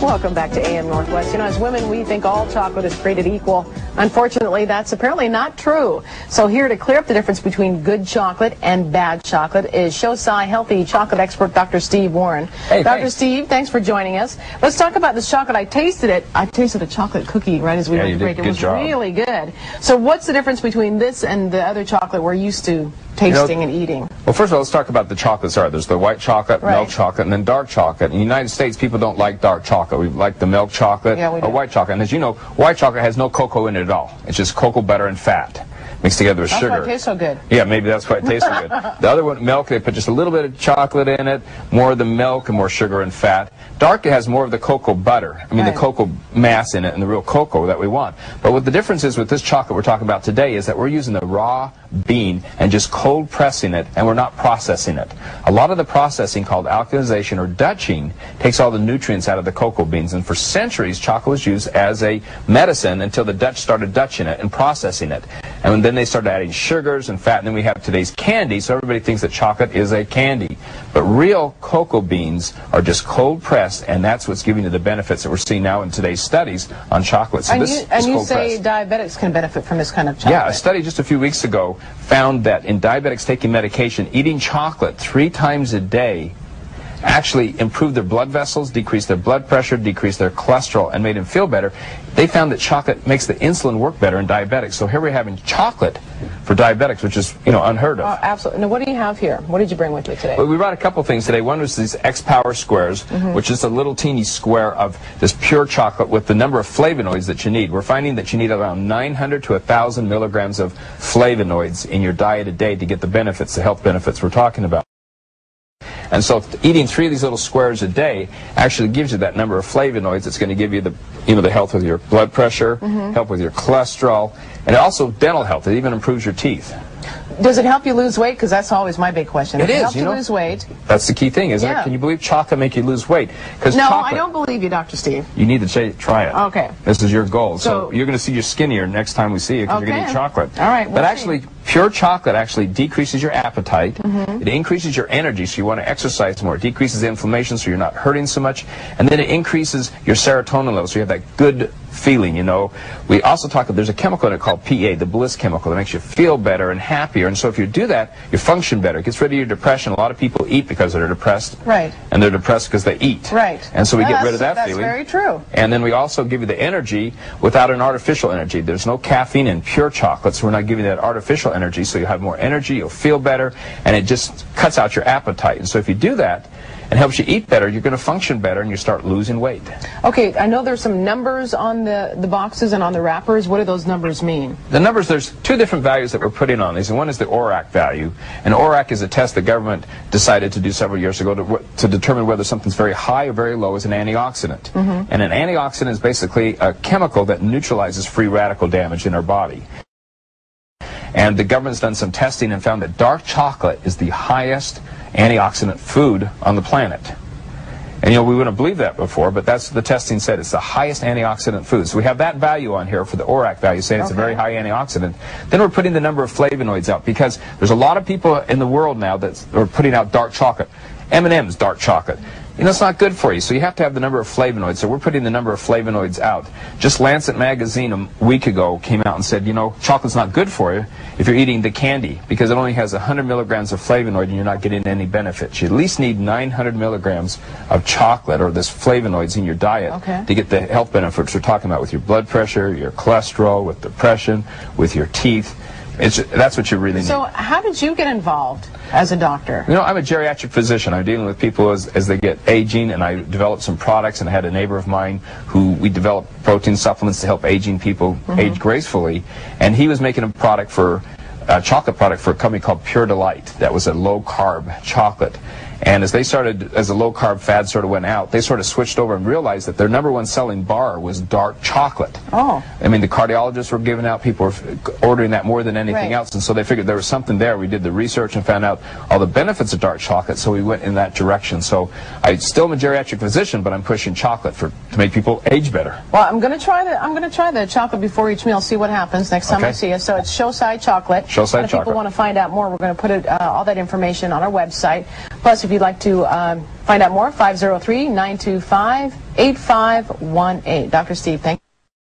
Welcome back to AM Northwest. You know, as women, we think all chocolate is created equal. Unfortunately, that's apparently not true. So here to clear up the difference between good chocolate and bad chocolate is XOCAI Healthy chocolate expert Dr. Steve Warren. Hey, Dr. Steve, thanks for joining us. Let's talk about this chocolate. I tasted it. I tasted a chocolate cookie right as we went to break. It was really good. So what's the difference between this and the other chocolate we're used to tasting and eating? Well, first of all, let's talk about the chocolates. There's the white chocolate, milk chocolate, and then dark chocolate. In the United States, people don't like dark chocolate. We like the milk chocolate or white chocolate. And as you know, white chocolate has no cocoa in it at all. It's just cocoa butter and fat mixed together with sugar. That's why it tastes so good. Yeah, maybe that's why it tastes so good. The other one, milk, they put just a little bit of chocolate in it, more of the milk and more sugar and fat. Dark, it has more of the cocoa butter. I mean, the cocoa mass in it and the real cocoa that we want. But what the difference is with this chocolate we're talking about today is that we're using the raw bean and just cold pressing it, and we're not processing it. A lot of the processing, called alkalization or Dutching, takes all the nutrients out of the cocoa beans. And for centuries, chocolate was used as a medicine until the Dutch started Dutching it and processing it. And then they started adding sugars and fat, and then we have today's candy, so everybody thinks that chocolate is a candy. But real cocoa beans are just cold pressed, and that's what's giving you the benefits that we're seeing now in today's studies on chocolate. So and you say diabetics can benefit from this kind of chocolate. Yeah, a study just a few weeks ago found that in diabetics taking medication, eating chocolate 3 times a day actually improved their blood vessels, decreased their blood pressure, decreased their cholesterol, and made them feel better. They found that chocolate makes the insulin work better in diabetics. So here we're having chocolate for diabetics, which is, unheard of. Oh, absolutely. Now, what do you have here? What did you bring with you today? Well, we brought a couple things today. One was these X-Power squares, which is a little teeny square of this pure chocolate with the number of flavonoids that you need. We're finding that you need around 900 to 1,000 milligrams of flavonoids in your diet a day to get the benefits, the health benefits we're talking about. And so eating 3 of these little squares a day actually gives you that number of flavonoids. It's going to give you the, the health with your blood pressure, help with your cholesterol, and also dental health. It even improves your teeth. Does it help you lose weight? Because that's always my big question. It is. Help you lose weight. That's the key thing, isn't it? Can you believe chocolate make you lose weight? No, I don't believe you, Dr. Steve. You need to try it. Okay. This is your goal. So you're going to see you're skinnier next time we see you because you're going to eat chocolate. All right. But actually, pure chocolate actually decreases your appetite. It increases your energy, so you want to exercise more. It decreases the inflammation, so you're not hurting so much. And then it increases your serotonin level, so you have that good feeling, We also talk about, there's a chemical in it called PA, the bliss chemical, that makes you feel better and happier. And so if you do that, you function better. It gets rid of your depression. A lot of people eat because they're depressed. Right. And they're depressed because they eat. Right. And so we get rid of that feeling. That's very true. And then we also give you the energy without an artificial energy. There's no caffeine in pure chocolate, so we're not giving you that artificial energy, so you have more energy, you'll feel better, and it just cuts out your appetite. And so if you do that, and helps you eat better, you're going to function better, and you start losing weight. Okay, I know there's some numbers on the boxes and on the wrappers. What do those numbers mean? The numbers, there's 2 different values that we're putting on these, and one is the ORAC value. And ORAC is a test the government decided to do several years ago to determine whether something's very high or very low as an antioxidant. And an antioxidant is basically a chemical that neutralizes free radical damage in our body. And the government's done some testing and found that dark chocolate is the highest antioxidant food on the planet. And we wouldn't believe that before, but that's what the testing said. It's the highest antioxidant food. So we have that value on here for the ORAC value, saying it's a very high antioxidant. Then we're putting the number of flavonoids out, because there's a lot of people in the world now that are putting out dark chocolate. M&M's dark chocolate. It's not good for you, so you have to have the number of flavonoids. So we're putting the number of flavonoids out. Just Lancet magazine a week ago came out and said, chocolate's not good for you if you're eating the candy, because it only has 100 milligrams of flavonoid and you're not getting any benefits. You at least need 900 milligrams of chocolate or this flavonoids in your diet to get the health benefits we're talking about with your blood pressure, your cholesterol, with depression, with your teeth. That's what you really need. So how did you get involved as a doctor? I'm a geriatric physician. I'm dealing with people as they get aging, and I developed some products, and I had a neighbor of mine who we developed protein supplements to help aging people age gracefully, and he was making a chocolate product for a company called Pure Delight that was a low-carb chocolate. And as the low-carb fad sort of went out, they sort of switched over and realized that their #1 selling bar was dark chocolate. Oh. I mean, the cardiologists were giving out, people were ordering that more than anything else, and so they figured there was something there. We did the research and found out all the benefits of dark chocolate, so we went in that direction. So I still am a geriatric physician, but I'm pushing chocolate to make people age better. Well, I'm going to try the chocolate before each meal, see what happens next time I see you. So it's XOCAI chocolate. XOCAI chocolate. If people want to find out more, we're going to put all that information on our website. Plus, if you'd like to find out more, 503-925-8518. Dr. Steve, thank you.